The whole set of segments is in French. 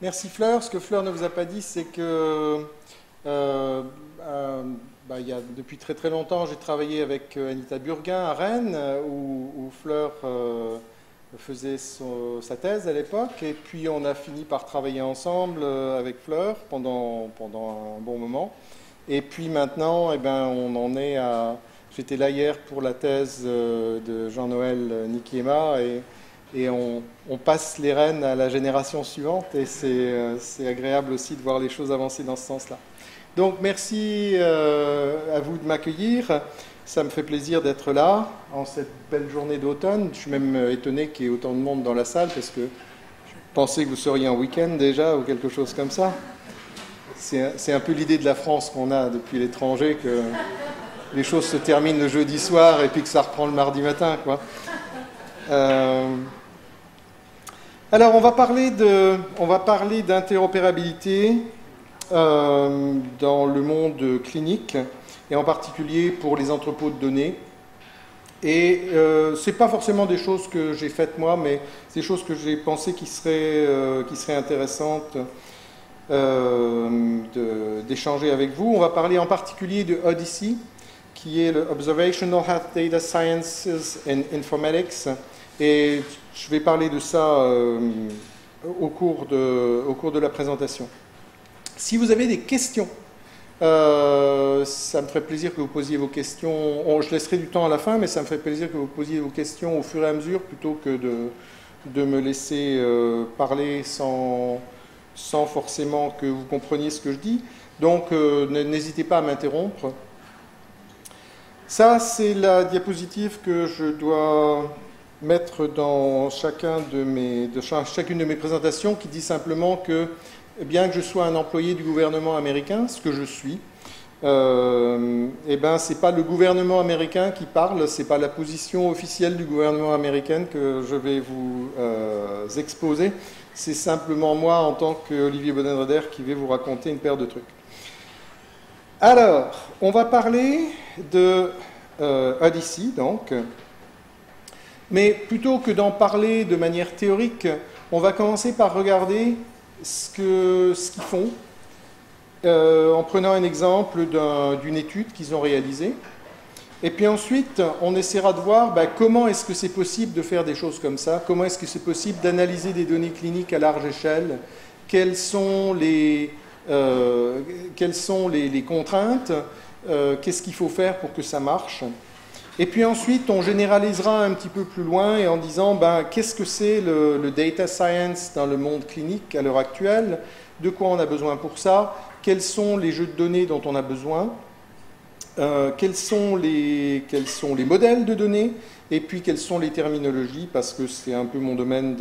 Merci Fleur. Ce que Fleur ne vous a pas dit, c'est que il y a, depuis très très longtemps, j'ai travaillé avec Anita Burguin à Rennes, où Fleur faisait sa thèse à l'époque, et puis on a fini par travailler ensemble avec Fleur pendant un bon moment. Et puis maintenant, on en est à... J'étais là hier pour la thèse de Jean-Noël Nikiema, et on passe les rênes à la génération suivante, et c'est agréable aussi de voir les choses avancer dans ce sens-là. Donc merci à vous de m'accueillir. Ça me fait plaisir d'être là en cette belle journée d'automne. Je suis même étonné qu'il y ait autant de monde dans la salle, parce que je pensais que vous seriez en week-end déjà ou quelque chose comme ça. C'est un peu l'idée de la France qu'on a depuis l'étranger, que les choses se terminent le jeudi soir et puis que ça reprend le mardi matin, quoi. Alors, on va parler d'interopérabilité dans le monde clinique, et en particulier pour les entrepôts de données. Et ce n'est pas forcément des choses que j'ai faites moi, mais c'est des choses que j'ai pensé qui seraient intéressantes d'échanger avec vous. On va parler en particulier de Odyssey, qui est le Observational Health Data Sciences and Informatics. Et je vais parler de ça au cours de la présentation. Si vous avez des questions, ça me ferait plaisir que vous posiez vos questions. Je laisserai du temps à la fin, mais ça me ferait plaisir que vous posiez vos questions au fur et à mesure, plutôt que de me laisser parler sans forcément que vous compreniez ce que je dis. Donc, n'hésitez pas à m'interrompre. Ça, c'est la diapositive que je dois mettre dans chacune de mes présentations, qui dit simplement que, bien que je sois un employé du gouvernement américain, ce que je suis, c'est pas le gouvernement américain qui parle, c'est pas la position officielle du gouvernement américain que je vais vous exposer, c'est simplement moi, en tant qu'Olivier Bodenreder, qui vais vous raconter une paire de trucs. Alors, on va parler de Odyssey, donc. Mais plutôt que d'en parler de manière théorique, on va commencer par regarder ce qu'ils font, en prenant un exemple d'une étude qu'ils ont réalisée. Et puis ensuite, on essaiera de voir comment est-ce que c'est possible de faire des choses comme ça, comment est-ce que c'est possible d'analyser des données cliniques à large échelle, quelles sont les contraintes, qu'est-ce qu'il faut faire pour que ça marche. Et puis ensuite, on généralisera un petit peu plus loin et en disant qu'est-ce que c'est le data science dans le monde clinique à l'heure actuelle, de quoi on a besoin pour ça, quels sont les jeux de données dont on a besoin, quels sont les modèles de données, et puis quelles sont les terminologies, parce que c'est un peu mon domaine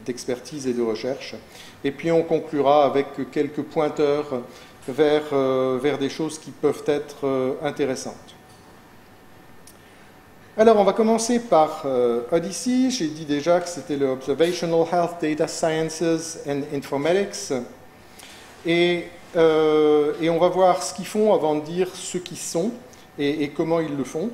d'expertise et de recherche. Et puis on conclura avec quelques pointeurs vers des choses qui peuvent être intéressantes. Alors, on va commencer par Odyssey. J'ai dit déjà que c'était le Observational Health Data Sciences and Informatics. Et on va voir ce qu'ils font avant de dire ce qu'ils sont et comment ils le font.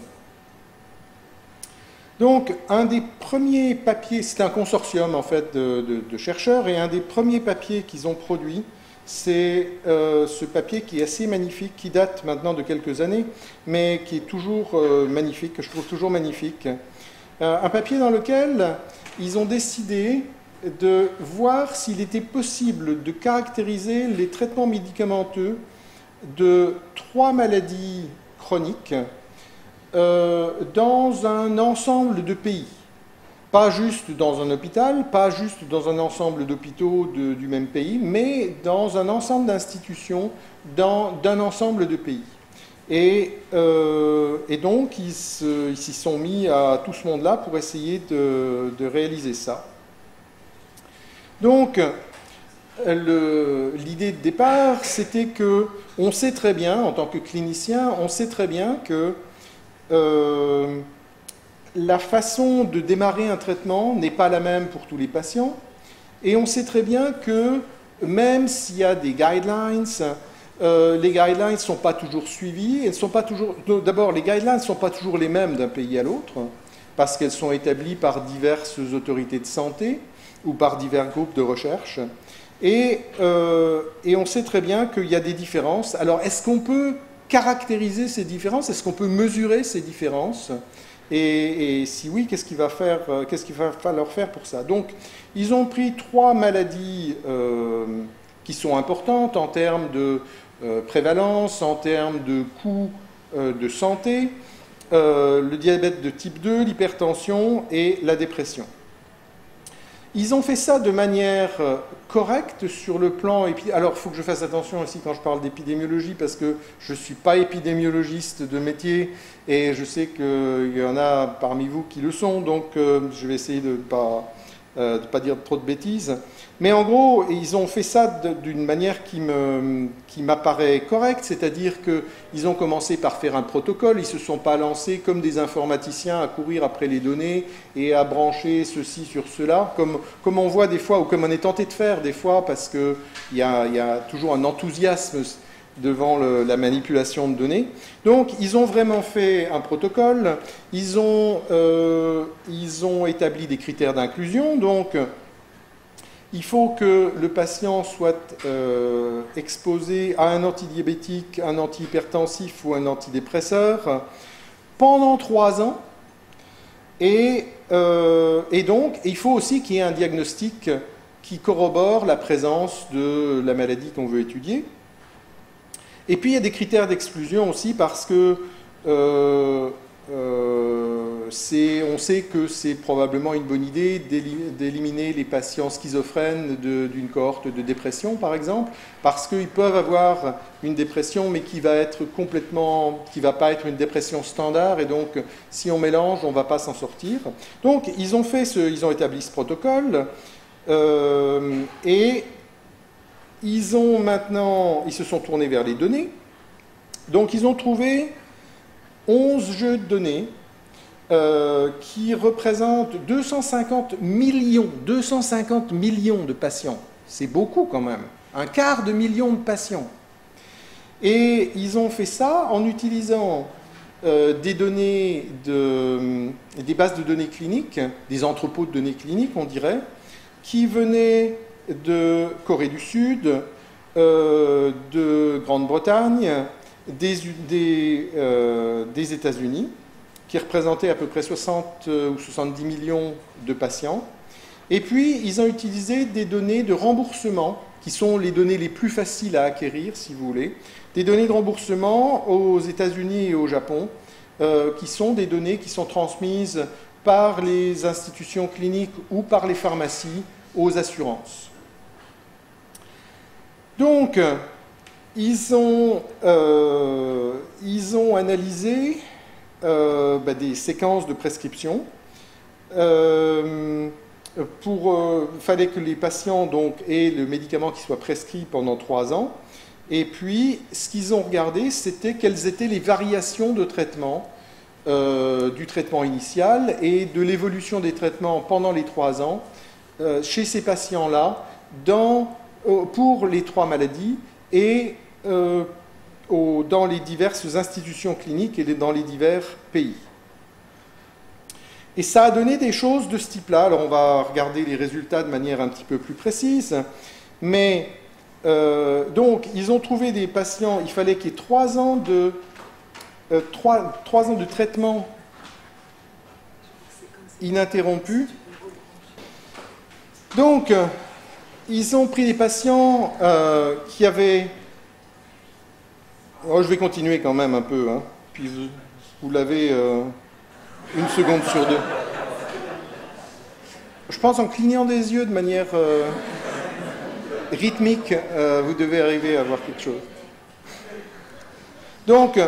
Donc, un des premiers papiers, c'est un consortium en fait de chercheurs, et un des premiers papiers qu'ils ont produit, c'est ce papier qui est assez magnifique, qui date maintenant de quelques années, mais qui est toujours magnifique, que je trouve toujours magnifique. Un papier dans lequel ils ont décidé de voir s'il était possible de caractériser les traitements médicamenteux de 3 maladies chroniques dans un ensemble de pays. Pas juste dans un hôpital, pas juste dans un ensemble d'hôpitaux du même pays, mais dans un ensemble d'institutions d'un ensemble de pays. Et donc, ils s'y sont mis à tout ce monde-là pour essayer de réaliser ça. Donc, l'idée de départ, c'était que on sait très bien, en tant que clinicien, on sait très bien que la façon de démarrer un traitement n'est pas la même pour tous les patients, et on sait très bien que même s'il y a des guidelines, les guidelines ne sont pas toujours suivies. D'abord, les guidelines ne sont pas toujours les mêmes d'un pays à l'autre, parce qu'elles sont établies par diverses autorités de santé ou par divers groupes de recherche. Et on sait très bien qu'il y a des différences. Alors, est-ce qu'on peut caractériser ces différences? Est-ce qu'on peut mesurer ces différences? Et si oui, qu'est-ce qu'il va falloir faire pour ça? Donc, ils ont pris 3 maladies qui sont importantes en termes de prévalence, en termes de coût de santé, le diabète de type 2, l'hypertension et la dépression. Ils ont fait ça de manière correcte sur le plan... Alors, il faut que je fasse attention aussi quand je parle d'épidémiologie, parce que je ne suis pas épidémiologiste de métier, et je sais qu'il y en a parmi vous qui le sont, donc je vais essayer de ne pas dire trop de bêtises. Mais en gros, ils ont fait ça d'une manière qui m'apparaît correcte, c'est-à-dire qu'ils ont commencé par faire un protocole, ils ne se sont pas lancés comme des informaticiens à courir après les données et à brancher ceci sur cela, comme on voit des fois, ou comme on est tenté de faire des fois, parce qu'il y a toujours un enthousiasme devant la manipulation de données. Donc, ils ont vraiment fait un protocole, ils ont établi des critères d'inclusion, donc... Il faut que le patient soit exposé à un antidiabétique, un antihypertensif ou un antidépresseur pendant 3 ans. Et donc, il faut aussi qu'il y ait un diagnostic qui corrobore la présence de la maladie qu'on veut étudier. Et puis, il y a des critères d'exclusion aussi parce que on sait que c'est probablement une bonne idée d'éliminer les patients schizophrènes d'une cohorte de dépression, par exemple, parce qu'ils peuvent avoir une dépression, mais qui va pas être une dépression standard, et donc si on mélange, on ne va pas s'en sortir. Donc, ils ont établi ce protocole, et ils se sont tournés vers les données. Donc, ils ont trouvé 11 jeux de données qui représentent 250 millions de patients. C'est beaucoup quand même, 1/4 million de patients. Et ils ont fait ça en utilisant des bases de données cliniques, des entrepôts de données cliniques, on dirait, qui venaient de Corée du Sud, de Grande-Bretagne, des États-Unis, qui représentaient à peu près 60 ou 70 millions de patients. Et puis, ils ont utilisé des données de remboursement, qui sont les données les plus faciles à acquérir, si vous voulez, des données de remboursement aux États-Unis et au Japon, qui sont des données qui sont transmises par les institutions cliniques ou par les pharmacies aux assurances. Donc, ils ont analysé des séquences de prescription. Fallait que les patients donc, aient le médicament qui soit prescrit pendant 3 ans. Et puis, ce qu'ils ont regardé, c'était quelles étaient les variations de traitement du traitement initial et de l'évolution des traitements pendant les 3 ans chez ces patients-là pour les 3 maladies et dans les diverses institutions cliniques et dans les divers pays. Et ça a donné des choses de ce type-là. Alors on va regarder les résultats de manière un petit peu plus précise. Mais donc ils ont trouvé des patients, il fallait qu'il y ait 3 ans de traitement ininterrompu. Donc ils ont pris des patients qui avaient... Oh, je vais continuer quand même un peu, hein. Puis vous l'avez 1 seconde sur 2. Je pense en clignant des yeux de manière rythmique, vous devez arriver à voir quelque chose. Donc,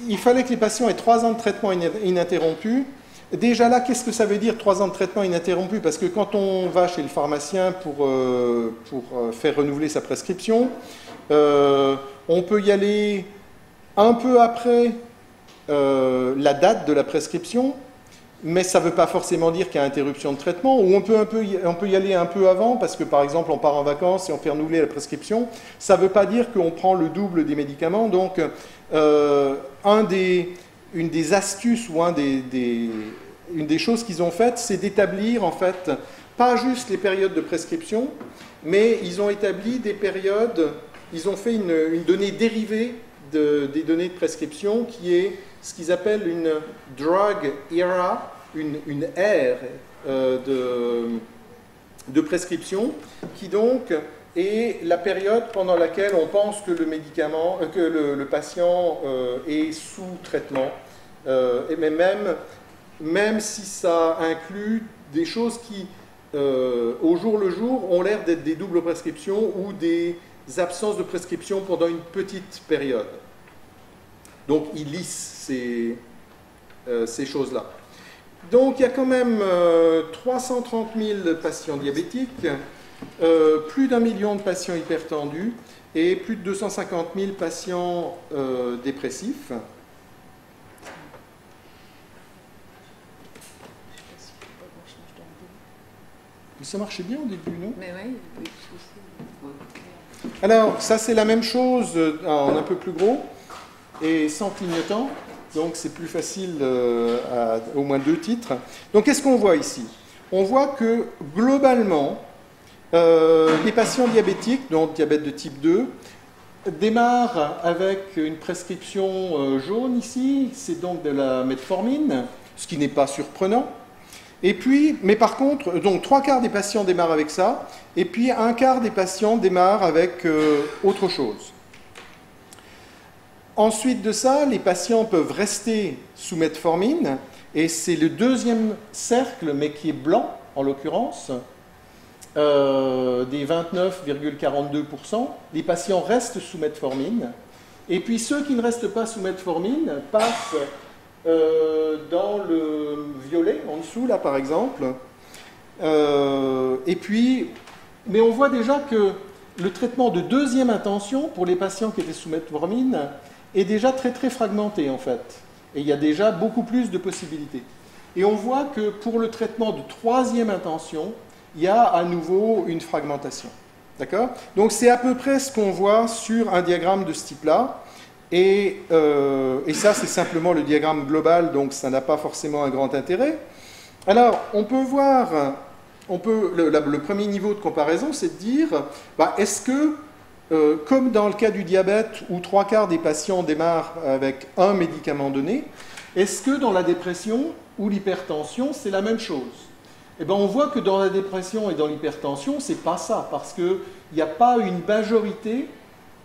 il fallait que les patients aient 3 ans de traitement ininterrompu. Déjà là, qu'est-ce que ça veut dire 3 ans de traitement ininterrompu? Parce que quand on va chez le pharmacien pour faire renouveler sa prescription, on peut y aller un peu après la date de la prescription, mais ça ne veut pas forcément dire qu'il y a interruption de traitement, ou on peut y aller un peu avant, parce que par exemple on part en vacances et on fait renouveler la prescription. Ça ne veut pas dire qu'on prend le double des médicaments. Donc une des astuces ou une des choses qu'ils ont faites, c'est d'établir en fait pas juste les périodes de prescription, mais ils ont établi des périodes, ils ont fait une donnée dérivée des données de prescription qui est ce qu'ils appellent une drug era, une ère de prescription, qui donc est la période pendant laquelle on pense que le médicament, que le patient est sous traitement, et même si ça inclut des choses qui, au jour le jour, ont l'air d'être des doubles prescriptions ou des absences de prescription pendant une petite période. Donc, ils lissent ces choses-là. Donc, il y a quand même 330 000 patients diabétiques, plus d'1 million de patients hypertendus et plus de 250 000 patients dépressifs. Ça marchait bien au début, non? Mais oui, il y a pas eu de soucis. Alors, ça c'est la même chose en un peu plus gros et sans clignotant. Donc c'est plus facile à au moins 2 titres. Donc qu'est-ce qu'on voit ici? On voit que globalement, les patients diabétiques, donc diabète de type 2, démarrent avec une prescription jaune ici, c'est donc de la metformine, ce qui n'est pas surprenant. Et puis, mais par contre, donc 3/4 des patients démarrent avec ça, et puis 1/4 des patients démarrent avec autre chose. Ensuite de ça, les patients peuvent rester sous metformine, et c'est le deuxième cercle, mais qui est blanc en l'occurrence, des 29,42%. Les patients restent sous metformine, et puis ceux qui ne restent pas sous metformine passent dans le violet, en dessous, là, par exemple. Et puis, mais on voit déjà que le traitement de deuxième intention, pour les patients qui étaient sous metformine, est déjà très, très fragmenté, en fait. Et il y a déjà beaucoup plus de possibilités. Et on voit que pour le traitement de troisième intention, il y a à nouveau une fragmentation. D'accord? Donc, c'est à peu près ce qu'on voit sur un diagramme de ce type-là. Et ça, c'est simplement le diagramme global, donc ça n'a pas forcément un grand intérêt. Alors, on peut voir, le premier niveau de comparaison, c'est de dire, est-ce que, comme dans le cas du diabète, où 3/4 des patients démarrent avec un médicament donné, est-ce que dans la dépression ou l'hypertension, c'est la même chose? Eh bien, on voit que dans la dépression et dans l'hypertension, c'est pas ça, parce qu'il n'y a pas une majorité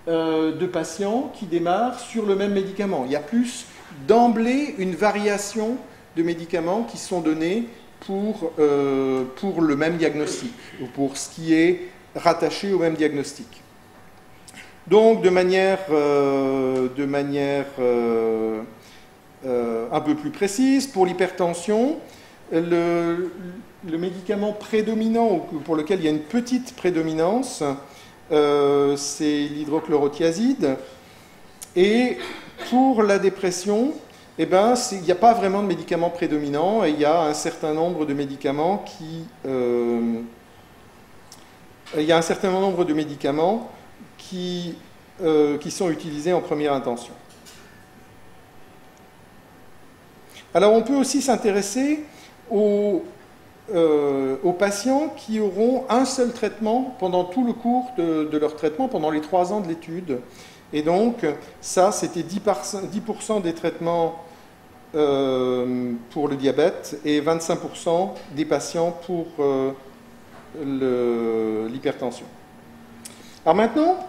de patients qui démarrent sur le même médicament. Il y a plus d'emblée une variation de médicaments qui sont donnés pour le même diagnostic, ou pour ce qui est rattaché au même diagnostic. Donc, de manière un peu plus précise, pour l'hypertension, le médicament prédominant, ou pour lequel il y a une petite prédominance, c'est l'hydrochlorothiazide. Et pour la dépression, eh ben, il n'y a pas vraiment de médicaments prédominants, et il y a un certain nombre de médicaments qui sont utilisés en première intention. Alors on peut aussi s'intéresser aux patients qui auront un seul traitement pendant tout le cours de leur traitement, pendant les 3 ans de l'étude. Et donc, ça, c'était 10% des traitements pour le diabète et 25% des patients pour l'hypertension. Alors maintenant,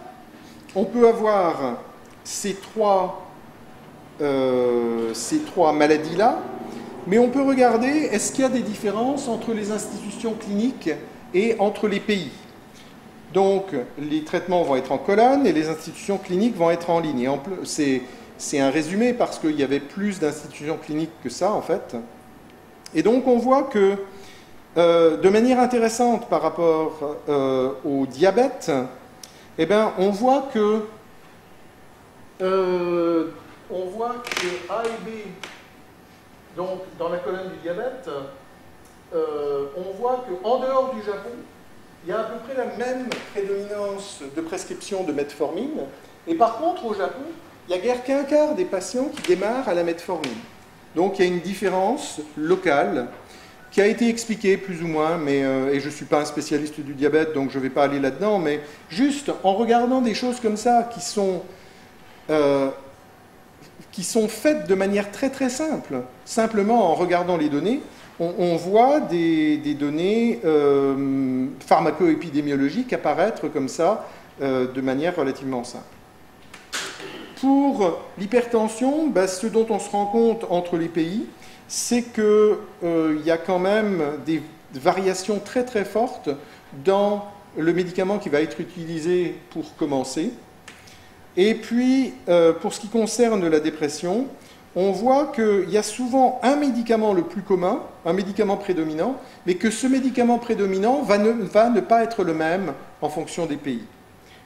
on peut avoir ces trois maladies-là, mais on peut regarder, est-ce qu'il y a des différences entre les institutions cliniques et entre les pays? Donc, les traitements vont être en colonne et les institutions cliniques vont être en ligne. C'est un résumé parce qu'il y avait plus d'institutions cliniques que ça, en fait. Et donc, on voit que, de manière intéressante par rapport au diabète, eh bien, on voit que A et B, donc dans la colonne du diabète, on voit qu'en dehors du Japon, il y a à peu près la même prédominance de prescription de metformine. Et par contre, au Japon, il n'y a guère qu'un quart des patients qui démarrent à la metformine. Donc il y a une différence locale. qui a été expliqué plus ou moins, mais, et je ne suis pas un spécialiste du diabète, donc je ne vais pas aller là-dedans, mais juste en regardant des choses comme ça qui sont faites de manière très très simple, simplement en regardant les données, on voit des données pharmaco-épidémiologiques apparaître comme ça de manière relativement simple. Pour l'hypertension, ben, ce dont on se rend compte entre les pays, c'est qu'il y a quand même des variations très très fortes dans le médicament qui va être utilisé pour commencer. Et puis, pour ce qui concerne la dépression, on voit qu'il y a souvent un médicament le plus commun, un médicament prédominant, mais que ce médicament prédominant va ne pas être le même en fonction des pays.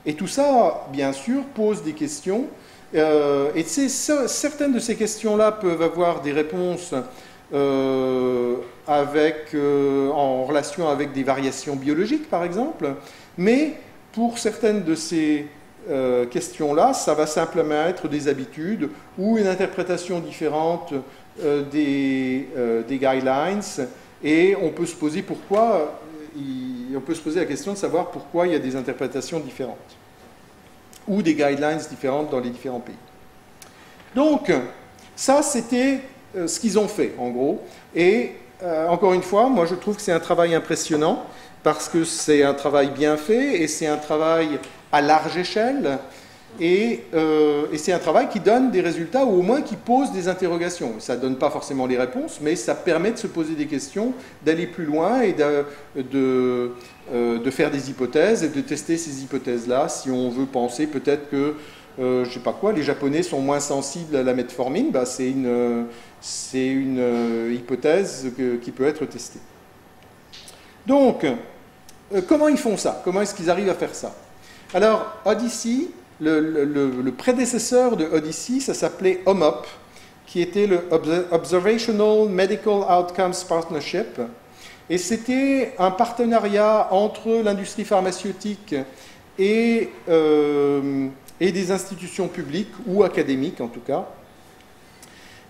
Et tout ça, bien sûr, pose des questions. Et certaines de ces questions-là peuvent avoir des réponses en relation avec des variations biologiques, par exemple, mais pour certaines de ces questions-là, ça va simplement être des habitudes ou une interprétation différente des guidelines, et on peut se poser on peut se poser la question de savoir pourquoi il y a des interprétations différentes ou des guidelines différentes dans les différents pays. Donc, ça, c'était ce qu'ils ont fait, en gros. Et, encore une fois, moi, je trouve que c'est un travail impressionnant, parce que c'est un travail bien fait, et c'est un travail à large échelle, et c'est un travail qui donne des résultats, ou au moins qui pose des interrogations. Ça ne donne pas forcément les réponses, mais ça permet de se poser des questions, d'aller plus loin, et de faire des hypothèses, et de tester ces hypothèses-là, si on veut penser peut-être que, je ne sais pas quoi, les Japonais sont moins sensibles à la metformine, bah, c'est une hypothèse qui peut être testée. Donc, comment ils font ça? Comment est-ce qu'ils arrivent à faire ça? Alors, Odyssey, le prédécesseur de Odyssey, ça s'appelait OMOP, qui était le Observational Medical Outcomes Partnership. Et c'était un partenariat entre l'industrie pharmaceutique et des institutions publiques, ou académiques en tout cas,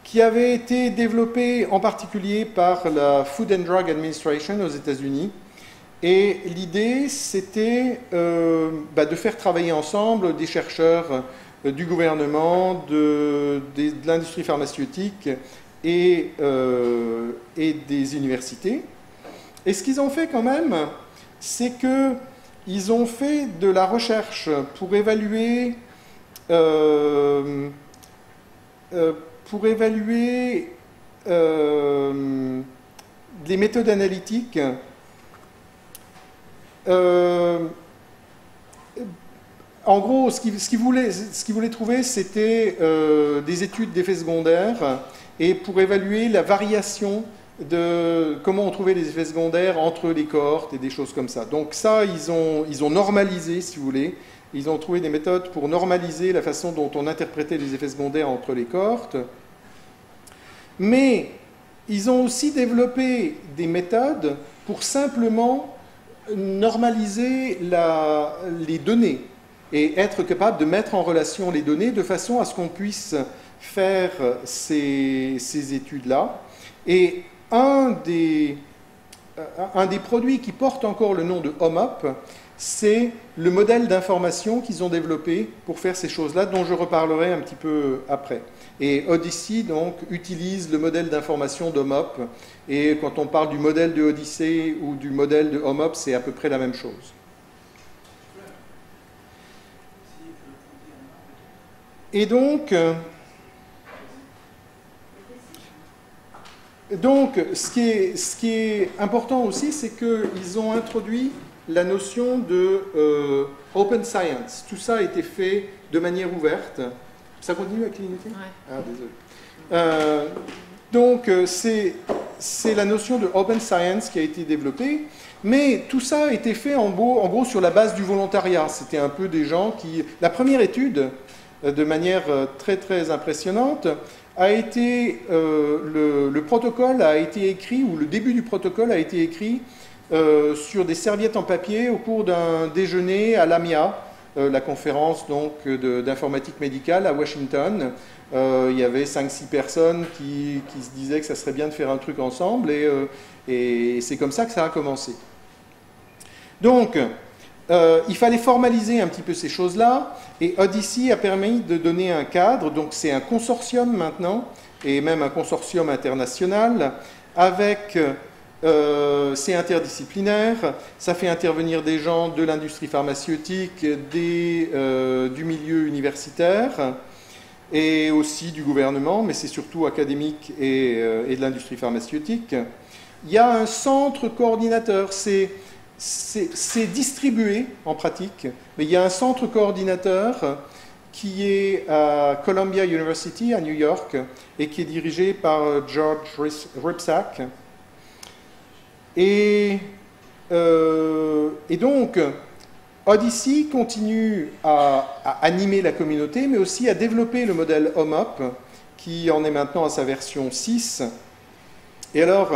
qui avait été développé en particulier par la Food and Drug Administration aux États-Unis. Et l'idée, c'était de faire travailler ensemble des chercheurs du gouvernement, de l'industrie pharmaceutique et des universités. Et ce qu'ils ont fait quand même, c'est qu'ils ont fait de la recherche pour évaluer des méthodes analytiques. En gros, ce qu'ils voulaient trouver, c'était des études d'effets secondaires, et pour évaluer la variation de comment on trouvait les effets secondaires entre les cohortes et des choses comme ça. Donc ça, ils ont normalisé, si vous voulez. Ils ont trouvé des méthodes pour normaliser la façon dont on interprétait les effets secondaires entre les cohortes. Mais ils ont aussi développé des méthodes pour simplement normaliser les données et être capable de mettre en relation les données de façon à ce qu'on puisse faire ces études-là. Et un des produits qui porte encore le nom de OMOP, c'est le modèle d'information qu'ils ont développé pour faire ces choses-là, dont je reparlerai un petit peu après. Et Odyssey, donc, utilise le modèle d'information d'OMOP, et quand on parle du modèle de Odyssey ou du modèle de OMOP, c'est à peu près la même chose. Et donc ce qui est important aussi, c'est qu'ils ont introduit la notion de open science. Tout ça a été fait de manière ouverte. Ça continue à clignoter ? Ouais. Ah, désolé. Donc, c'est la notion de open science qui a été développée, mais tout ça a été fait en gros sur la base du volontariat. C'était un peu des gens qui... La première étude, de manière très très impressionnante, a été... le protocole a été écrit, ou le début du protocole a été écrit sur des serviettes en papier au cours d'un déjeuner à Lamia, la conférence d'informatique médicale à Washington. Il y avait 5-6 personnes qui se disaient que ça serait bien de faire un truc ensemble, et c'est comme ça que ça a commencé. Donc, il fallait formaliser un petit peu ces choses-là, et Odyssey a permis de donner un cadre. Donc c'est un consortium maintenant, et même un consortium international, avec... c'est interdisciplinaire, ça fait intervenir des gens de l'industrie pharmaceutique, du milieu universitaire, et aussi du gouvernement, mais c'est surtout académique et de l'industrie pharmaceutique. Il y a un centre coordinateur, c'est distribué en pratique, mais il y a un centre coordinateur qui est à Columbia University à New York et qui est dirigé par George Ripsack. Et donc, Odyssey continue à animer la communauté, mais aussi à développer le modèle HomeUp, qui en est maintenant à sa version 6. Et alors,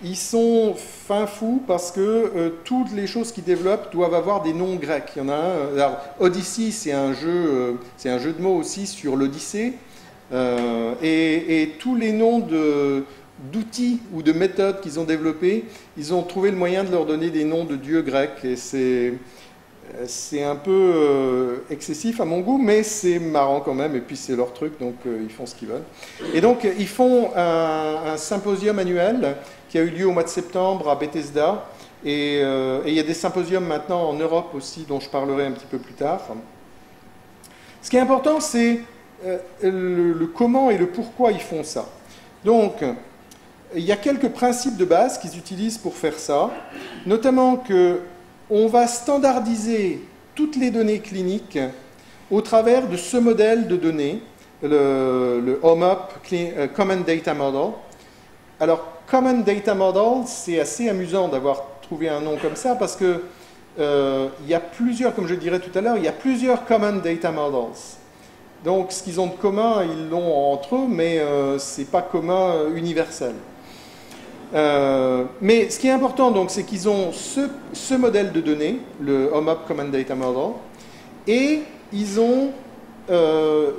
ils sont fin fous parce que toutes les choses qu'ils développent doivent avoir des noms grecs. Il y en a un. Alors, Odyssey, c'est un jeu de mots aussi sur l'Odyssée. Et tous les noms d'outils ou de méthodes qu'ils ont développés, ils ont trouvé le moyen de leur donner des noms de dieux grecs. Et c'est un peu excessif à mon goût, mais c'est marrant quand même, et puis c'est leur truc, donc ils font ce qu'ils veulent. Et donc ils font un symposium annuel qui a eu lieu au mois de septembre à Bethesda, et il y a des symposiums maintenant en Europe aussi, dont je parlerai un petit peu plus tard. Ce qui est important, c'est le comment et le pourquoi ils font ça. Donc, il y a quelques principes de base qu'ils utilisent pour faire ça, notamment qu'on va standardiser toutes les données cliniques au travers de ce modèle de données, le HomeUp Common Data Model. Alors, Common Data Model, c'est assez amusant d'avoir trouvé un nom comme ça, parce que il y a plusieurs, comme je le dirais tout à l'heure, il y a plusieurs Common Data Models. Donc, ce qu'ils ont de commun, ils l'ont entre eux, mais ce n'est pas commun universel. Mais ce qui est important, donc, c'est qu'ils ont ce modèle de données, le HomeUp Common Data Model, et ils ont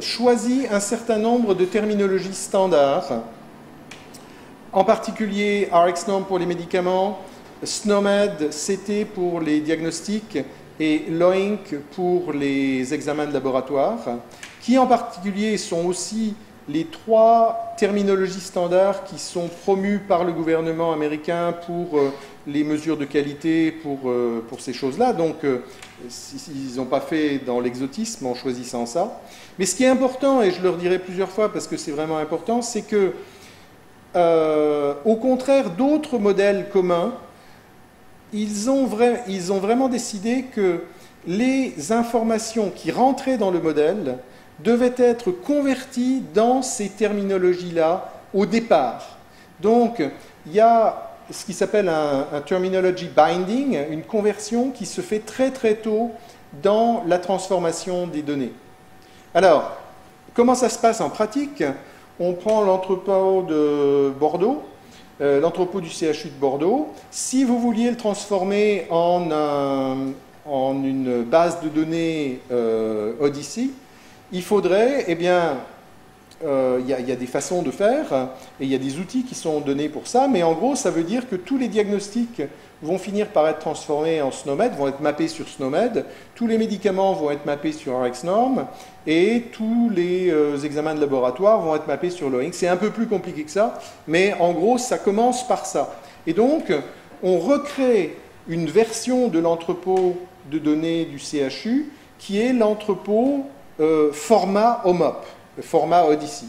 choisi un certain nombre de terminologies standards, en particulier RxNorm pour les médicaments, SNOMED, CT pour les diagnostics, et LOINC pour les examens de laboratoire, qui en particulier sont aussi les 3 terminologies standards qui sont promues par le gouvernement américain pour les mesures de qualité, pour ces choses-là. Donc, ils n'ont pas fait dans l'exotisme en choisissant ça. Mais ce qui est important, et je le redirai plusieurs fois parce que c'est vraiment important, c'est que, au contraire d'autres modèles communs, ils ont vraiment décidé que les informations qui rentraient dans le modèle devaient être converties dans ces terminologies-là au départ. Donc, il y a ce qui s'appelle un terminology binding, une conversion qui se fait très très tôt dans la transformation des données. Alors, comment ça se passe en pratique? On prend l'entrepôt de Bordeaux, l'entrepôt du CHU de Bordeaux. Si vous vouliez le transformer en une base de données Odyssey, il faudrait, il y a des façons de faire, et il y a des outils qui sont donnés pour ça, mais en gros, ça veut dire que tous les diagnostics vont finir par être transformés en SNOMED, vont être mappés sur SNOMED, tous les médicaments vont être mappés sur RxNorm, et tous les examens de laboratoire vont être mappés sur LOINC. C'est un peu plus compliqué que ça, mais en gros, ça commence par ça. Et donc, on recrée une version de l'entrepôt de données du CHU, qui est l'entrepôt format HomeUp, format Odyssey.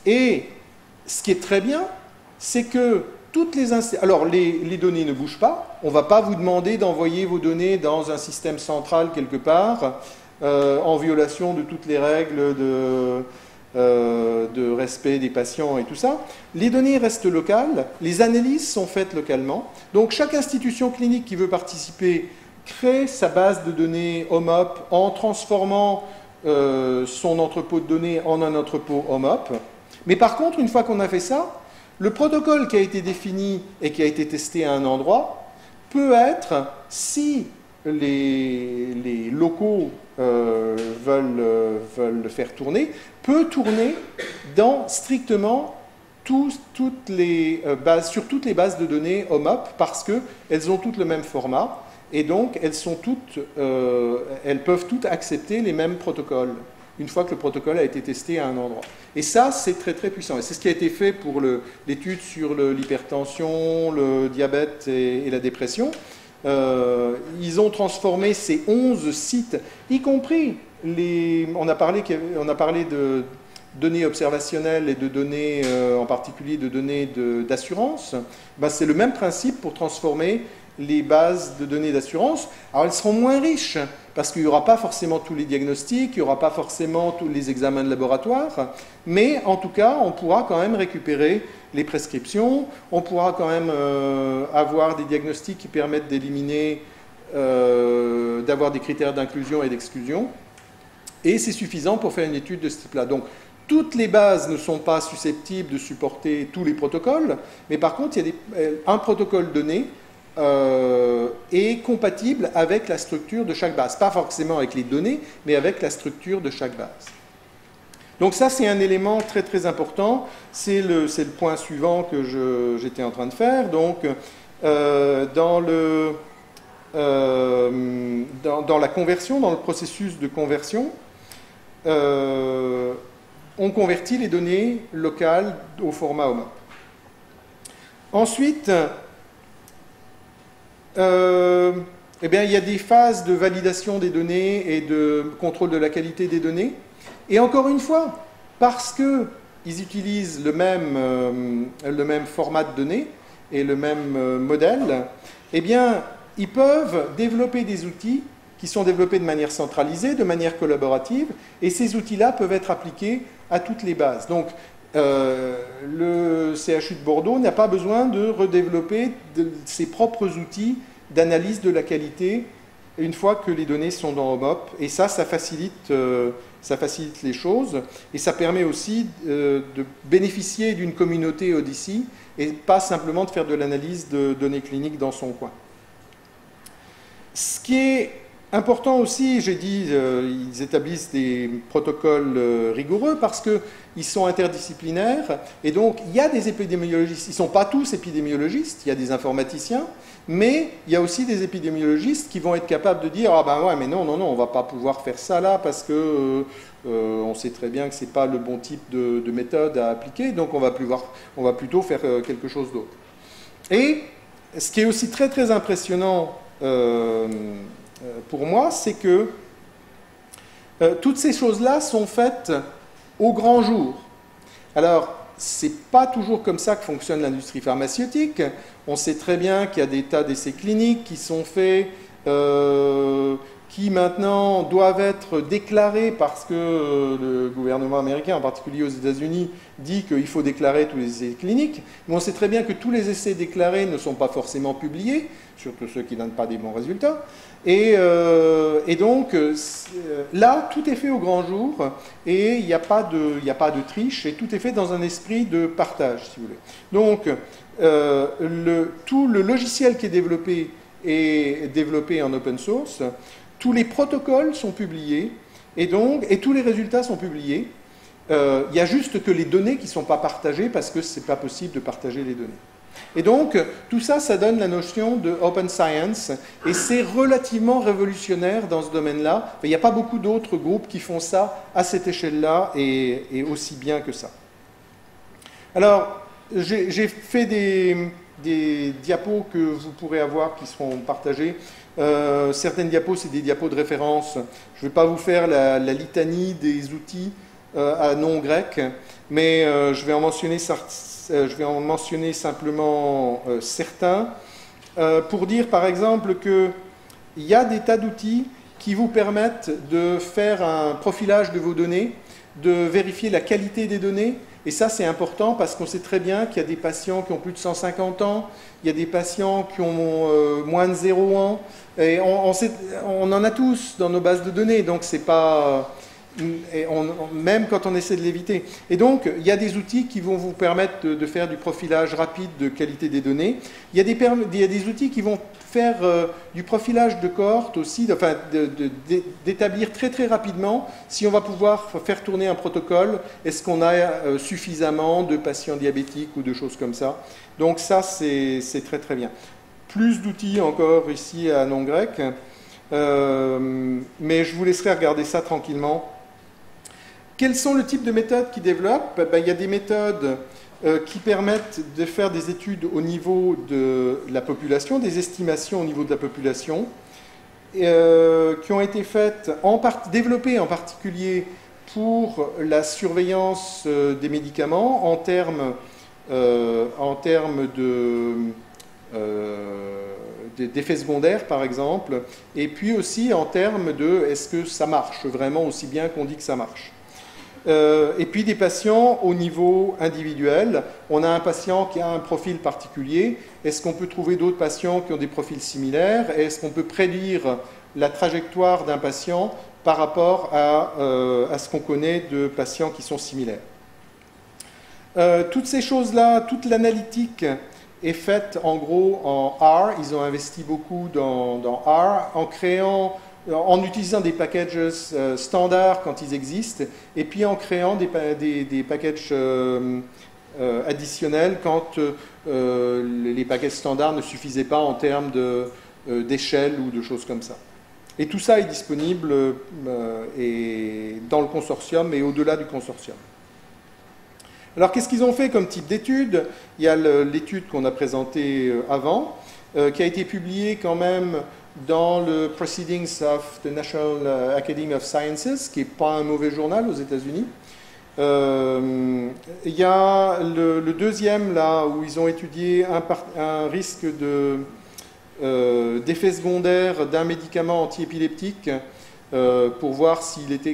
Et ce qui est très bien, c'est que toutes les alors les données ne bougent pas. On ne va pas vous demander d'envoyer vos données dans un système central quelque part, en violation de toutes les règles de respect des patients et tout ça. Les données restent locales, les analyses sont faites localement. Donc chaque institution clinique qui veut participer crée sa base de données HomeUp en transformant son entrepôt de données en un entrepôt HomeUp. Mais par contre, une fois qu'on a fait ça, le protocole qui a été défini et qui a été testé à un endroit peut être, si les locaux veulent le faire tourner, peut tourner dans strictement toutes les bases, sur toutes les bases de données OMOP, parce qu'elles ont toutes le même format, et donc elles peuvent toutes accepter les mêmes protocoles, une fois que le protocole a été testé à un endroit. Et ça, c'est très très puissant. Et c'est ce qui a été fait pour l'étude sur l'hypertension, le diabète et la dépression. Ils ont transformé ces 11 sites, y compris on a parlé de données observationnelles et de données, en particulier de données d'assurance. Ben, c'est le même principe pour transformer les bases de données d'assurance. Alors elles seront moins riches, parce qu'il n'y aura pas forcément tous les diagnostics, il n'y aura pas forcément tous les examens de laboratoire, mais en tout cas, on pourra quand même récupérer les prescriptions, on pourra quand même avoir des diagnostics qui permettent d'éliminer, d'avoir des critères d'inclusion et d'exclusion, et c'est suffisant pour faire une étude de ce type-là. Donc, toutes les bases ne sont pas susceptibles de supporter tous les protocoles, mais par contre, il y a un protocole donné est compatible avec la structure de chaque base. Pas forcément avec les données, mais avec la structure de chaque base. Donc ça, c'est un élément très très important. C'est le point suivant que j'étais en train de faire. Donc, dans la conversion, dans le processus de conversion, on convertit les données locales au format OMOP. Ensuite, eh bien, il y a des phases de validation des données et de contrôle de la qualité des données. Et encore une fois, parce qu'ils utilisent le même format de données et le même modèle, eh bien, ils peuvent développer des outils qui sont développés de manière centralisée, de manière collaborative, et ces outils-là peuvent être appliqués à toutes les bases. Donc, le CHU de Bordeaux n'a pas besoin de redévelopper ses propres outils d'analyse de la qualité une fois que les données sont dans OMOP. Et ça facilite les choses, et ça permet aussi de bénéficier d'une communauté Odyssey et pas simplement de faire de l'analyse de données cliniques dans son coin. Ce qui est important aussi, j'ai dit, ils établissent des protocoles rigoureux parce qu'ils sont interdisciplinaires, et donc il y a des épidémiologistes, ils ne sont pas tous épidémiologistes, il y a des informaticiens, mais il y a aussi des épidémiologistes qui vont être capables de dire « Ah ben ouais, mais non, on ne va pas pouvoir faire ça là parce que on sait très bien que ce n'est pas le bon type de méthode à appliquer, donc on va plutôt faire quelque chose d'autre. » Et ce qui est aussi très très impressionnant pour moi, c'est que toutes ces choses-là sont faites au grand jour. Alors, ce n'est pas toujours comme ça que fonctionne l'industrie pharmaceutique. On sait très bien qu'il y a des tas d'essais cliniques qui sont faits, qui maintenant doivent être déclarés parce que le gouvernement américain, en particulier aux États-Unis, dit qu'il faut déclarer tous les essais cliniques. Mais on sait très bien que tous les essais déclarés ne sont pas forcément publiés, surtout ceux qui ne donnent pas des bons résultats. Et donc, là, tout est fait au grand jour, et il n'y a pas de triche, et tout est fait dans un esprit de partage, si vous voulez. Donc, tout le logiciel qui est développé en open source, tous les protocoles sont publiés, et tous les résultats sont publiés. Il y a juste que les données qui ne sont pas partagées, parce que ce n'est pas possible de partager les données. Et donc, tout ça, ça donne la notion de open science, et c'est relativement révolutionnaire dans ce domaine-là. Il n'y a pas beaucoup d'autres groupes qui font ça à cette échelle-là, et aussi bien que ça. Alors, j'ai fait des diapos que vous pourrez avoir qui seront partagés. Certaines diapos, c'est des diapos de référence. Je ne vais pas vous faire la litanie des outils à nom grec, mais je vais en mentionner simplement certains pour dire par exemple qu'il y a des tas d'outils qui vous permettent de faire un profilage de vos données, de vérifier la qualité des données, et ça c'est important parce qu'on sait très bien qu'il y a des patients qui ont plus de 150 ans, il y a des patients qui ont moins de 0 ans, et on en a tous dans nos bases de données, donc c'est pas... même quand on essaie de l'éviter. Et donc, il y a des outils qui vont vous permettre de faire du profilage rapide de qualité des données. Il y a des outils qui vont faire du profilage de cohortes aussi, enfin, d'établir très très rapidement si on va pouvoir faire tourner un protocole, est-ce qu'on a suffisamment de patients diabétiques ou de choses comme ça. Donc ça, c'est très très bien. Plus d'outils encore ici à nom grec, mais je vous laisserai regarder ça tranquillement. Quels sont le type de méthodes qu'ils développent? Il y a des méthodes qui permettent de faire des études au niveau de la population, des estimations au niveau de la population, qui ont été faites, développées en particulier pour la surveillance des médicaments en termes d'effets secondaires, par exemple, et puis aussi en termes de est-ce que ça marche vraiment aussi bien qu'on dit que ça marche. Et puis des patients au niveau individuel. On a un patient qui a un profil particulier. Est-ce qu'on peut trouver d'autres patients qui ont des profils similaires? Est-ce qu'on peut prédire la trajectoire d'un patient par rapport à ce qu'on connaît de patients qui sont similaires? Toutes ces choses-là, toute l'analytique est faite en gros en R. Ils ont investi beaucoup dans R en utilisant des packages standards quand ils existent, et puis en créant des packages additionnels quand les packages standards ne suffisaient pas en termes d'échelle ou de choses comme ça. Et tout ça est disponible dans le consortium et au-delà du consortium. Alors qu'est-ce qu'ils ont fait comme type d'étude? Il y a l'étude qu'on a présentée avant, qui a été publiée quand même dans le Proceedings of the National Academy of Sciences, qui n'est pas un mauvais journal aux États-Unis. Il y a le deuxième, là, où ils ont étudié un risque d'effet secondaire d'un médicament antiépileptique pour voir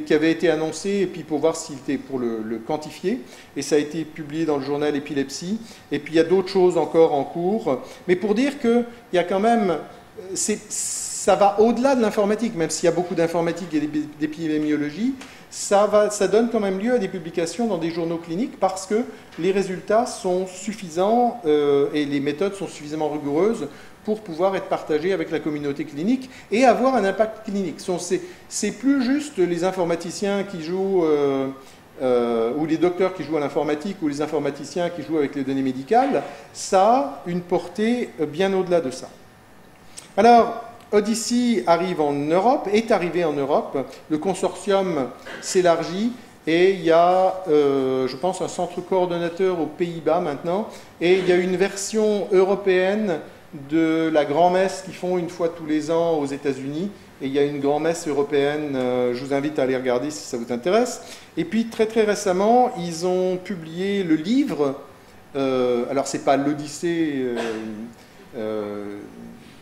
qui avait été annoncé, et puis pour voir s'il était pour le quantifier. Et ça a été publié dans le journal Épilepsie. Et puis il y a d'autres choses encore en cours. Mais pour dire qu'il y a quand même... ça va au-delà de l'informatique, même s'il y a beaucoup d'informatique et d'épidémiologie, ça donne quand même lieu à des publications dans des journaux cliniques parce que les résultats sont suffisants et les méthodes sont suffisamment rigoureuses pour pouvoir être partagées avec la communauté clinique et avoir un impact clinique. C'est plus juste les informaticiens qui jouent, ou les docteurs qui jouent à l'informatique, ou les informaticiens qui jouent avec les données médicales, ça a une portée bien au-delà de ça. Alors, Odyssey arrive en Europe, est arrivé en Europe, le consortium s'élargit et il y a, je pense, un centre coordonnateur aux Pays-Bas maintenant, et il y a une version européenne de la grand-messe qu'ils font une fois tous les ans aux États-Unis, et il y a une grand-messe européenne, je vous invite à aller regarder si ça vous intéresse. Et puis très très récemment, ils ont publié le livre, alors c'est pas l'Odyssée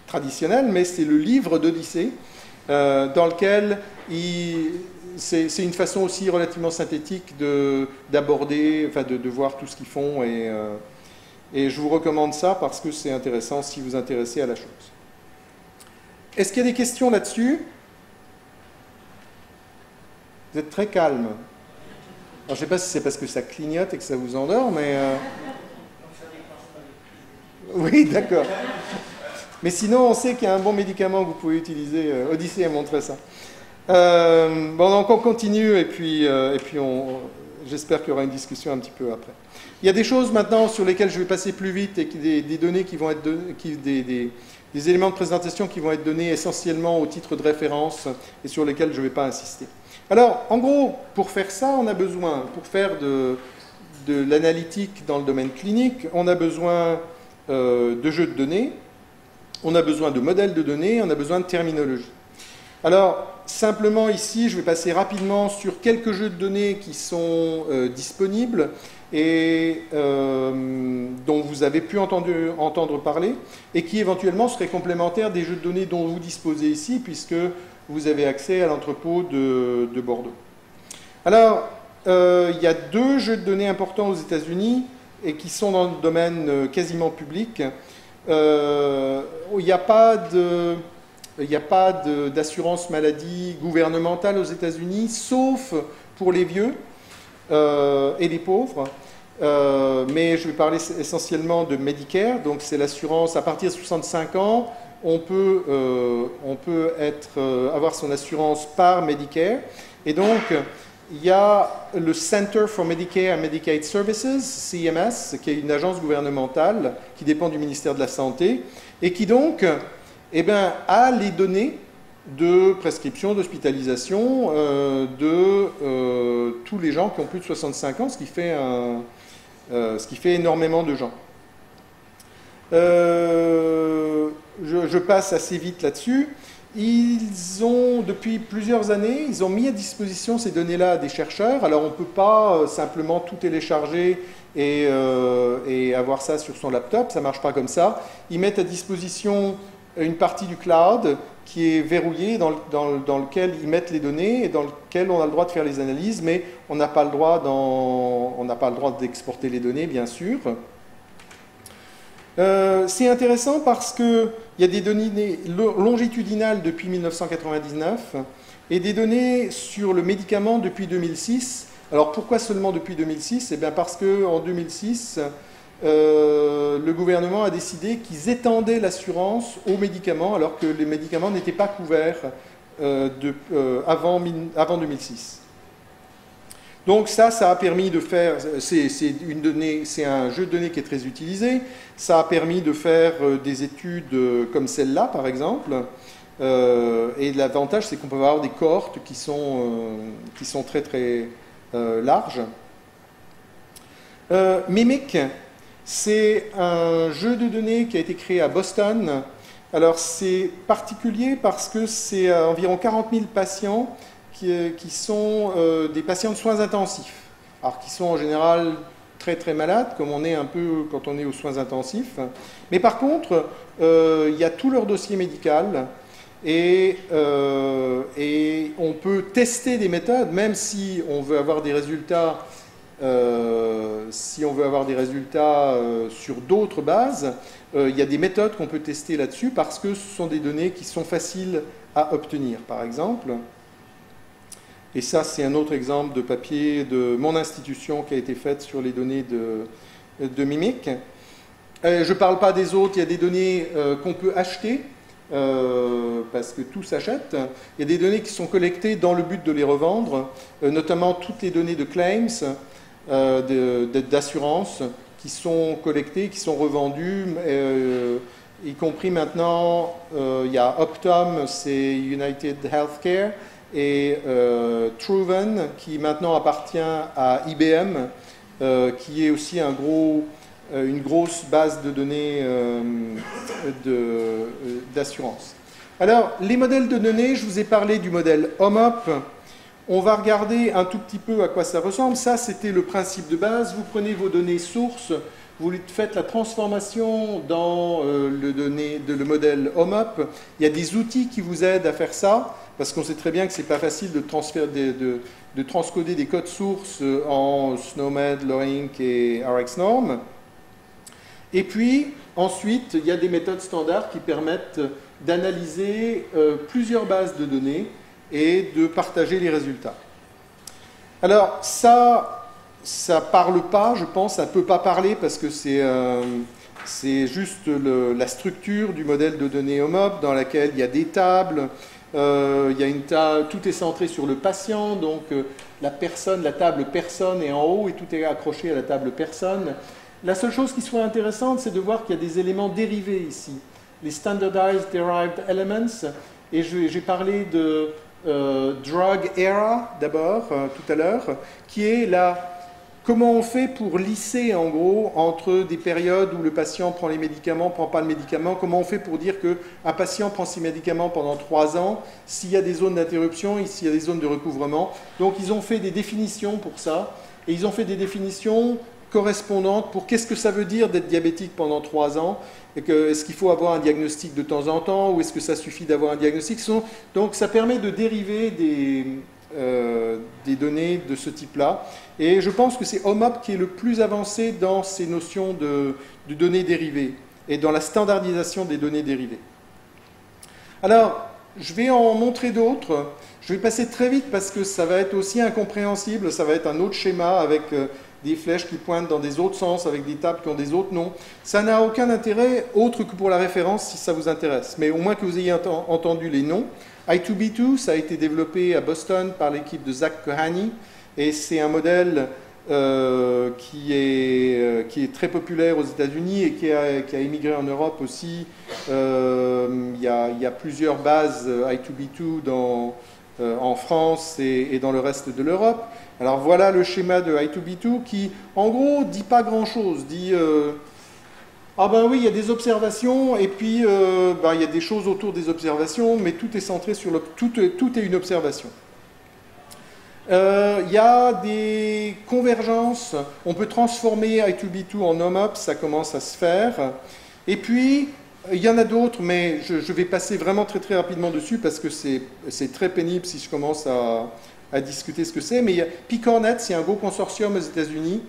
traditionnel, mais c'est le livre d'Odyssée, dans lequel c'est une façon aussi relativement synthétique d'aborder, enfin de voir tout ce qu'ils font, et je vous recommande ça parce que c'est intéressant si vous vous intéressez à la chose. Est-ce qu'il y a des questions là-dessus? Vous êtes très calme. Alors, je ne sais pas si c'est parce que ça clignote et que ça vous endort, mais... Oui, d'accord. Mais sinon, on sait qu'il y a un bon médicament que vous pouvez utiliser. Odyssey a montré ça. Bon, donc on continue et puis j'espère qu'il y aura une discussion un petit peu après. Il y a des choses maintenant sur lesquelles je vais passer plus vite et des données qui vont être des éléments de présentation qui vont être donnés essentiellement au titre de référence et sur lesquels je ne vais pas insister. Alors, en gros, pour faire ça, on a besoin, pour faire de l'analytique dans le domaine clinique, on a besoin de jeux de données. On a besoin de modèles de données, on a besoin de terminologie. Alors, simplement ici, je vais passer rapidement sur quelques jeux de données qui sont disponibles et dont vous avez pu entendre parler et qui éventuellement seraient complémentaires des jeux de données dont vous disposez ici puisque vous avez accès à l'entrepôt de Bordeaux. Alors, il y a deux jeux de données importants aux États-Unis et qui sont dans le domaine quasiment public. Il n'y a pas il n'y a pas d'assurance maladie gouvernementale aux États-Unis, sauf pour les vieux et les pauvres. Mais je vais parler essentiellement de Medicare, donc c'est l'assurance à partir de 65 ans, on peut avoir son assurance par Medicare. Et donc, il y a le Center for Medicare and Medicaid Services, CMS, qui est une agence gouvernementale qui dépend du ministère de la Santé, et qui donc a les données de prescription, d'hospitalisation de tous les gens qui ont plus de 65 ans, ce qui fait énormément de gens. Je passe assez vite là-dessus. Ils ont, depuis plusieurs années, ils ont mis à disposition ces données-là à des chercheurs. Alors, on ne peut pas simplement tout télécharger et avoir ça sur son laptop, ça ne marche pas comme ça. Ils mettent à disposition une partie du cloud qui est verrouillée, dans lequel ils mettent les données et dans lequel on a le droit de faire les analyses, mais on n'a pas le droit d'exporter les données, bien sûr. C'est intéressant parce qu'il y a des données longitudinales depuis 1999 et des données sur le médicament depuis 2006. Alors pourquoi seulement depuis 2006 ? Eh bien parce qu'en 2006, le gouvernement a décidé qu'ils étendaient l'assurance aux médicaments alors que les médicaments n'étaient pas couverts avant 2006. Donc ça a permis de faire, c'est un jeu de données qui est très utilisé, ça a permis de faire des études comme celle-là par exemple, et l'avantage c'est qu'on peut avoir des cohortes qui sont très très larges. Mimic, c'est un jeu de données qui a été créé à Boston. Alors c'est particulier parce que c'est environ 40 000 patients qui sont des patients de soins intensifs, alors qui sont en général très très malades, comme on est un peu quand on est aux soins intensifs. Mais par contre, il y a tout leur dossier médical et on peut tester des méthodes, même si on veut avoir des résultats, sur d'autres bases. Il y a des méthodes qu'on peut tester là-dessus parce que ce sont des données qui sont faciles à obtenir, par exemple. Et ça, c'est un autre exemple de papier de mon institution qui a été fait sur les données de Mimic. Je ne parle pas des autres, il y a des données qu'on peut acheter, parce que tout s'achète. Il y a des données qui sont collectées dans le but de les revendre, notamment toutes les données de claims, d'assurance, qui sont collectées, qui sont revendues, y compris maintenant, il y a Optum, c'est United Healthcare, et Truven, qui maintenant appartient à IBM, qui est aussi une grosse base de données d'assurance. Alors, les modèles de données, je vous ai parlé du modèle HOMOP. On va regarder un tout petit peu à quoi ça ressemble. Ça, c'était le principe de base. Vous prenez vos données sources, vous faites la transformation dans le modèle HOMOP. Il y a des outils qui vous aident à faire ça, parce qu'on sait très bien que ce n'est pas facile de transcoder des codes sources en SNOMED, LOINC et RxNorm. Et puis, ensuite, il y a des méthodes standards qui permettent d'analyser plusieurs bases de données et de partager les résultats. Alors, ça parle pas, je pense, ça ne peut pas parler parce que c'est juste la structure du modèle de données HOMOP dans laquelle il y a des tables. Il y a tout est centré sur le patient, donc la table personne est en haut et tout est accroché à la table personne. La seule chose qui soit intéressante, c'est de voir qu'il y a des éléments dérivés ici, les Standardized Derived Elements, et j'ai parlé de Drug Era d'abord, tout à l'heure, qui est comment on fait pour lisser, en gros, entre des périodes où le patient prend les médicaments, prend pas le médicament, comment on fait pour dire qu'un patient prend ses médicaments pendant 3 ans, s'il y a des zones d'interruption, s'il y a des zones de recouvrement. Donc, ils ont fait des définitions pour ça, et ils ont fait des définitions correspondantes pour qu'est-ce que ça veut dire d'être diabétique pendant 3 ans, est-ce qu'il faut avoir un diagnostic de temps en temps, ou est-ce que ça suffit d'avoir un diagnostic. Donc, ça permet de dériver des données de ce type-là. Et je pense que c'est HOMOP qui est le plus avancé dans ces notions de données dérivées et dans la standardisation des données dérivées. Alors, je vais en montrer d'autres. Je vais passer très vite parce que ça va être aussi incompréhensible. Ça va être un autre schéma avec des flèches qui pointent dans des autres sens, avec des tables qui ont des autres noms. Ça n'a aucun intérêt autre que pour la référence si ça vous intéresse. Mais au moins que vous ayez entendu les noms. I2B2, ça a été développé à Boston par l'équipe de Zach Kohani. Et c'est un modèle qui est très populaire aux États-Unis et qui a émigré en Europe aussi. Il y a plusieurs bases I2B2 en France et dans le reste de l'Europe. Alors voilà le schéma de I2B2 qui, en gros, dit pas grand-chose. Dit ah ben oui, il y a des observations et puis il y a des choses autour des observations, mais tout est centré sur tout est une observation. Il y a des convergences. On peut transformer I2B2 en OMOP, ça commence à se faire. Et puis il y en a d'autres, mais je vais passer vraiment très très rapidement dessus parce que c'est très pénible si je commence à discuter ce que c'est. Mais PICORNET, c'est un gros consortium aux États-Unis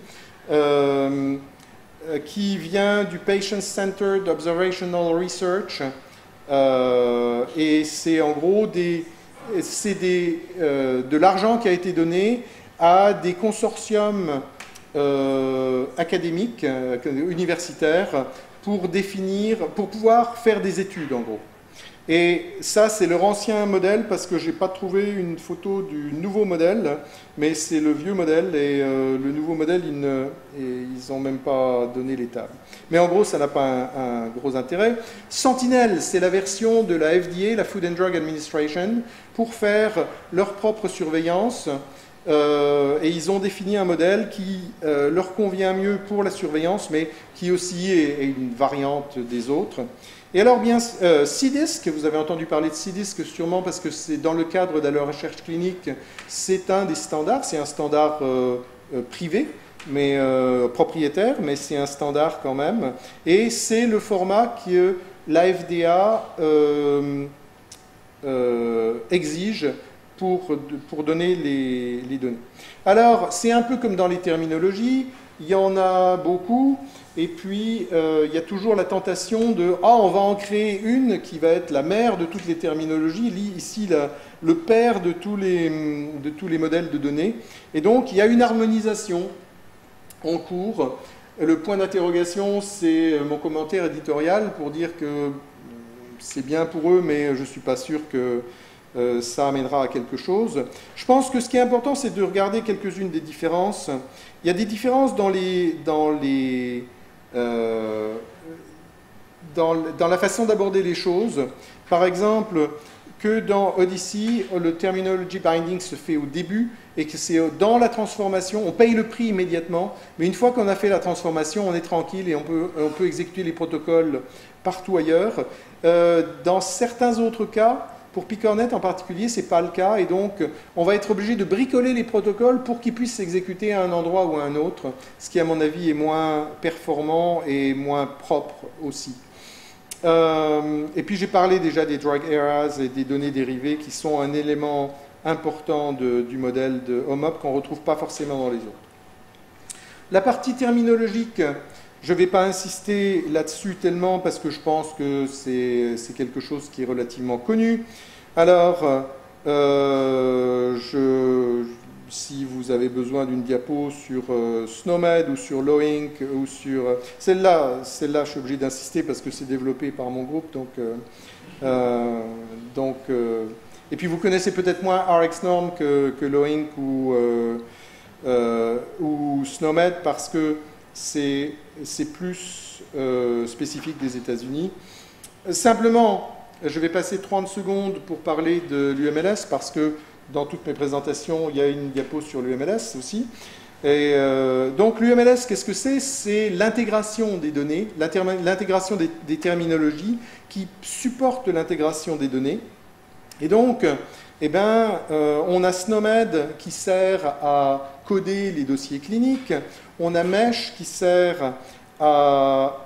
qui vient du Patient Centered Observational Research. Et c'est en gros de l'argent qui a été donné à des consortiums académiques, universitaires, pour pouvoir faire des études, en gros. Et ça, c'est leur ancien modèle, parce que je n'ai pas trouvé une photo du nouveau modèle, mais c'est le vieux modèle, et le nouveau modèle, ils n'ont même pas donné les tables. Mais en gros, ça n'a pas un gros intérêt. Sentinel, c'est la version de la FDA, la Food and Drug Administration, pour faire leur propre surveillance. Et ils ont défini un modèle qui leur convient mieux pour la surveillance, mais qui aussi est une variante des autres. Et alors bien, CDISC, vous avez entendu parler de CDISC sûrement parce que c'est dans le cadre de la recherche clinique, c'est un des standards, c'est un standard privé, mais propriétaire, mais c'est un standard quand même. Et c'est le format que la FDA exige pour donner les données. Alors, c'est un peu comme dans les terminologies, il y en a beaucoup, et puis il y a toujours la tentation de « Ah, on va en créer une qui va être la mère de toutes les terminologies, ici le père de tous les modèles de données ». Et donc, il y a une harmonisation en cours. Le point d'interrogation, c'est mon commentaire éditorial pour dire que c'est bien pour eux, mais je ne suis pas sûr que ça amènera à quelque chose. Je pense que ce qui est important, c'est de regarder quelques-unes des différences. Il y a des différences dans la façon d'aborder les choses. Par exemple, que dans Odyssey, le terminology binding se fait au début et que c'est dans la transformation, on paye le prix immédiatement, mais une fois qu'on a fait la transformation, on est tranquille et on peut exécuter les protocoles partout ailleurs. Dans certains autres cas, pour PICORNET en particulier, ce n'est pas le cas, et donc on va être obligé de bricoler les protocoles pour qu'ils puissent s'exécuter à un endroit ou à un autre, ce qui à mon avis est moins performant et moins propre aussi. Et puis j'ai parlé déjà des drug errors et des données dérivées qui sont un élément important du modèle de OMOP qu'on ne retrouve pas forcément dans les autres. La partie terminologique, je ne vais pas insister là-dessus tellement parce que je pense que c'est quelque chose qui est relativement connu. Alors, si vous avez besoin d'une diapo sur SNOMED ou sur LOINC ou sur... Celle-là, je suis obligé d'insister parce que c'est développé par mon groupe. Et puis vous connaissez peut-être moins RxNorm que LOINC ou SNOMED parce que c'est plus spécifique des États-Unis. Simplement, je vais passer 30 secondes pour parler de l'UMLS parce que dans toutes mes présentations, il y a une diapo sur l'UMLS aussi. Et donc l'UMLS, qu'est-ce que c'est? C'est l'intégration des données, l'intégration des terminologies qui supportent l'intégration des données. Et donc, on a SNOMED qui sert à coder les dossiers cliniques, on a MESH qui sert à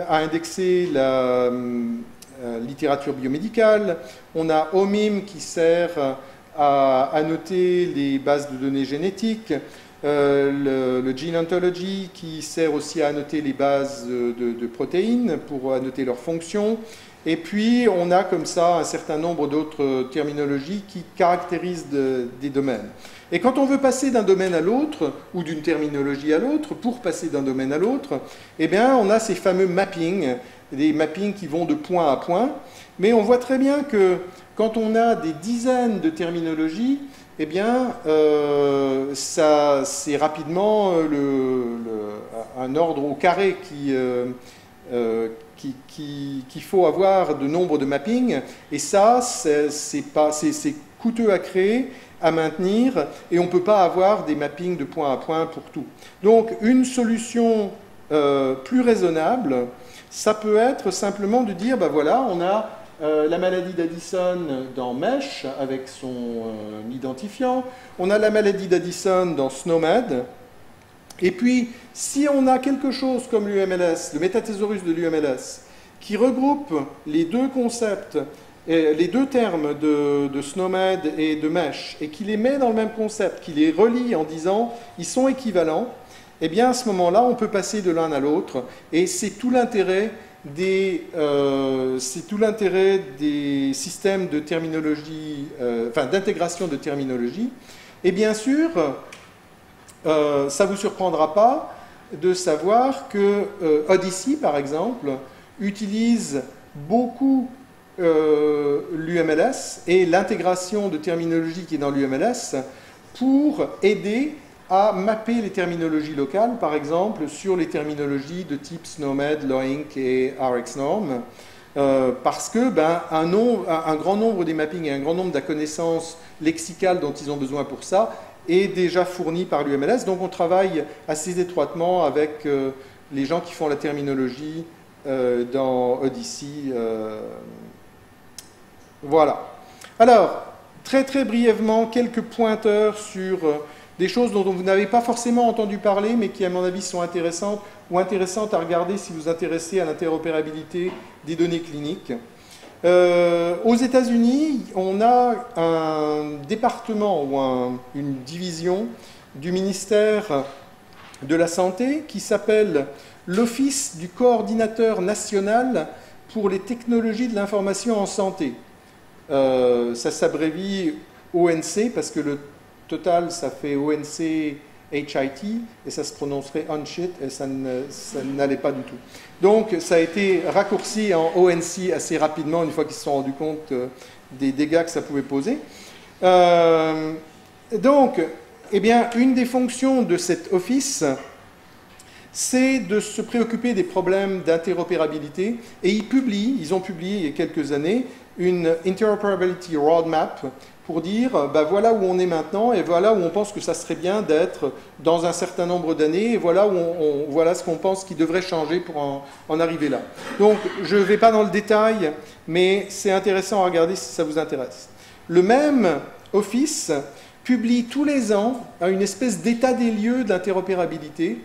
indexer la littérature biomédicale, on a OMIM qui sert à noter les bases de données génétiques, le Gene Ontology qui sert aussi à annoter les bases de protéines pour annoter leurs fonctions. Et puis, on a comme ça un certain nombre d'autres terminologies qui caractérisent des domaines. Et quand on veut passer d'un domaine à l'autre, ou d'une terminologie à l'autre, pour passer d'un domaine à l'autre, eh bien, on a ces fameux mappings, des mappings qui vont de point à point. Mais on voit très bien que quand on a des dizaines de terminologies, eh bien, c'est rapidement un ordre au carré qu'il faut avoir de nombre de mappings, et ça, c'est coûteux à créer, à maintenir, et on ne peut pas avoir des mappings de point à point pour tout. Donc, une solution plus raisonnable, ça peut être simplement de dire, ben voilà, on a la maladie d'Addison dans MESH avec son identifiant, on a la maladie d'Addison dans SNOMED, et puis si on a quelque chose comme l'UMLS, le métathésaurus de l'UMLS, qui regroupe les deux concepts, les deux termes de SNOMED et de MESH, et qui les met dans le même concept, qui les relie en disant ils sont équivalents, eh bien à ce moment-là, on peut passer de l'un à l'autre, et c'est tout l'intérêt des systèmes de terminologie, d'intégration de terminologie. Et bien sûr, ça ne vous surprendra pas de savoir que Odyssey, par exemple, utilise beaucoup l'UMLS et l'intégration de terminologie qui est dans l'UMLS pour aider à mapper les terminologies locales, par exemple, sur les terminologies de type SNOMED, LOINC et RxNorm, parce que un grand nombre des mappings et un grand nombre de la connaissance lexicale dont ils ont besoin pour ça est déjà fourni par l'UMLS. Donc on travaille assez étroitement avec les gens qui font la terminologie dans Odyssey. Voilà. Alors, très très brièvement, quelques pointeurs sur des choses dont vous n'avez pas forcément entendu parler, mais qui, à mon avis, sont intéressantes ou intéressantes à regarder si vous vous intéressez à l'interopérabilité des données cliniques. Aux États-Unis, on a un département ou une division du ministère de la Santé qui s'appelle l'Office du coordinateur national pour les technologies de l'information en santé. Ça s'abrévie ONC parce que le total, ça fait ONC HIT, et ça se prononcerait ONCHIT, et ça n'allait pas du tout. Donc, ça a été raccourci en ONC assez rapidement, une fois qu'ils se sont rendus compte des dégâts que ça pouvait poser. Donc, eh bien, une des fonctions de cet office, c'est de se préoccuper des problèmes d'interopérabilité, et ils ont publié il y a quelques années une Interoperability Roadmap pour dire, ben voilà où on est maintenant, et voilà où on pense que ça serait bien d'être dans un certain nombre d'années, et voilà, voilà ce qu'on pense qui devrait changer pour en arriver là. Donc, je ne vais pas dans le détail, mais c'est intéressant à regarder si ça vous intéresse. Le même office publie tous les ans une espèce d'état des lieux d'interopérabilité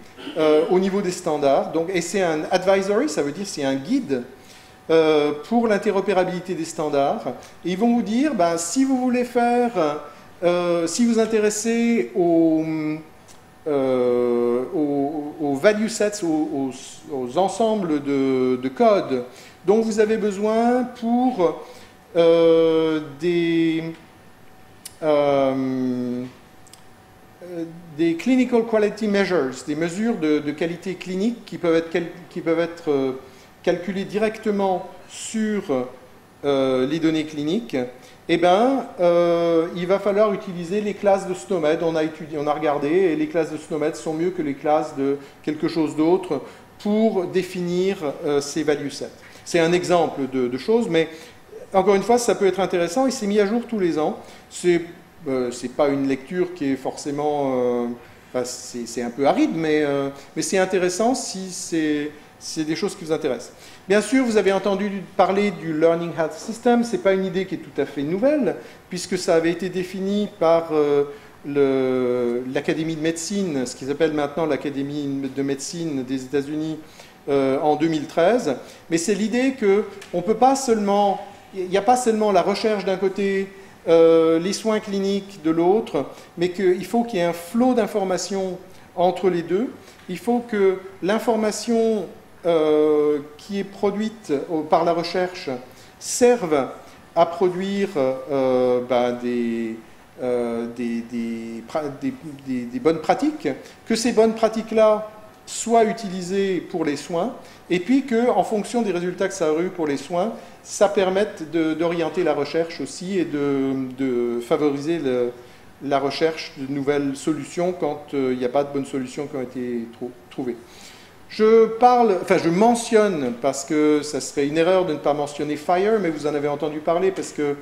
au niveau des standards. Donc, et c'est un advisory, ça veut dire c'est un guide pour l'interopérabilité des standards. Et ils vont vous dire, ben, si vous voulez faire, si vous intéressez aux value sets, aux ensembles de codes dont vous avez besoin pour des clinical quality measures, des mesures de qualité clinique qui peuvent être calculées directement sur les données cliniques, eh bien, il va falloir utiliser les classes de SNOMED. On a regardé, et les classes de SNOMED sont mieux que les classes de quelque chose d'autre pour définir ces value sets. C'est un exemple de choses, mais encore une fois, ça peut être intéressant, et c'est mis à jour tous les ans. C'est pas une lecture qui est forcément... c'est un peu aride, mais c'est intéressant si c'est des choses qui vous intéressent. Bien sûr, vous avez entendu parler du Learning Health System. Ce n'est pas une idée qui est tout à fait nouvelle, puisque ça avait été défini par l'Académie de médecine, ce qu'ils appellent maintenant l'Académie de médecine des États-Unis, en 2013. Mais c'est l'idée qu'on ne peut pas seulement... Il n'y a pas seulement la recherche d'un côté, les soins cliniques de l'autre, mais qu'il faut qu'il y ait un flot d'informations entre les deux. Il faut que l'information qui est produite par la recherche serve à produire des bonnes pratiques, que ces bonnes pratiques-là soient utilisées pour les soins, et puis qu'en fonction des résultats que ça a eu pour les soins, ça permette d'orienter la recherche aussi et de favoriser la recherche de nouvelles solutions quand il n'y a pas de bonnes solutions qui ont été trouvées. Je mentionne, parce que ça serait une erreur de ne pas mentionner FHIR, mais vous en avez entendu parler parce que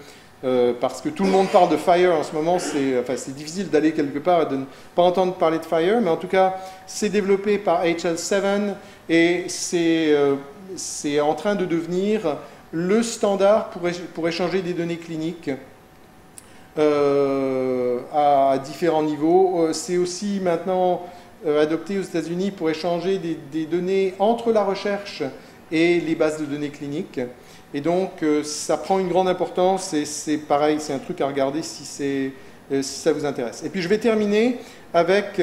tout le monde parle de FHIR en ce moment, c'est difficile d'aller quelque part et de ne pas entendre parler de FHIR, mais en tout cas, c'est développé par HL7 et c'est en train de devenir le standard pour échanger des données cliniques à différents niveaux. C'est aussi maintenant adopté aux États-Unis pour échanger des données entre la recherche et les bases de données cliniques. Et donc, ça prend une grande importance et c'est pareil, c'est un truc à regarder si ça vous intéresse. Et puis, je vais terminer avec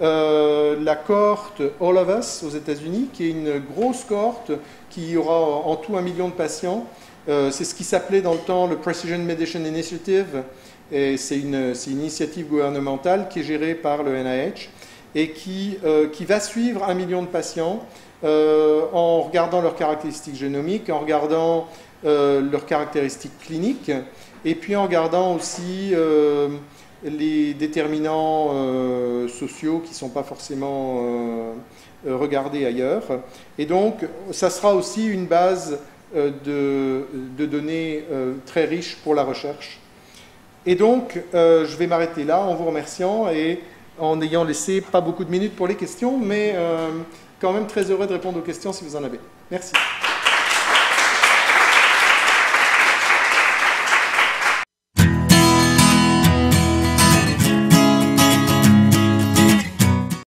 la cohorte All of Us aux États-Unis, qui est une grosse cohorte qui aura en tout 1 million de patients. C'est ce qui s'appelait dans le temps le Precision Medicine Initiative. C'est une initiative gouvernementale qui est gérée par le NIH et qui va suivre 1 million de patients en regardant leurs caractéristiques génomiques, en regardant leurs caractéristiques cliniques, et puis en regardant aussi les déterminants sociaux qui ne sont pas forcément regardés ailleurs. Et donc, ça sera aussi une base de données très riche pour la recherche. Et donc, je vais m'arrêter là en vous remerciant et en ayant laissé pas beaucoup de minutes pour les questions, mais quand même très heureux de répondre aux questions si vous en avez. Merci.